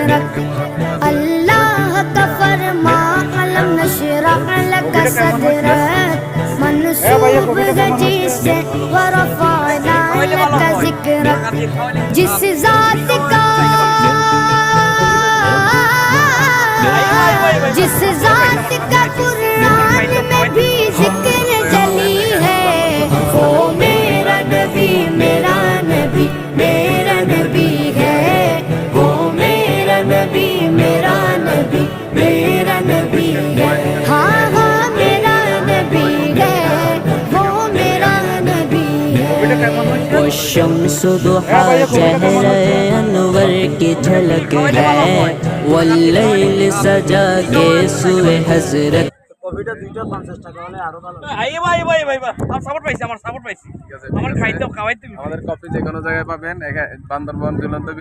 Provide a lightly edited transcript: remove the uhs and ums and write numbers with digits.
ذکرک اللہ کا فرما علم نشرح لک صدرک منصوب ہے جس سے ورفعنا لک ذکرک جس ذات کا قرآن میں بھی ذکر جلی ہے وہ میرا نبی میرا نبی میرا نبی ہے وہ میرا نبی میرا نبی میرا نبی ہے ہاں ہاں میرا نبی ہے وہ میرا نبی ہے والشمس ضحا چہرہ انور کی جھلک ہے واللیل سجا کے سوئے حضرت কপিটা 250 টাকা হলে আরো ভালো আইবা আমার সাপোর্ট পাইছি আমার সাপোর্ট পাইছি আমার খাইতে খাওয়াইতে আমাদের কপি যে কোনো জায়গায় পাবেন বান্দরবান ঝুলন্ত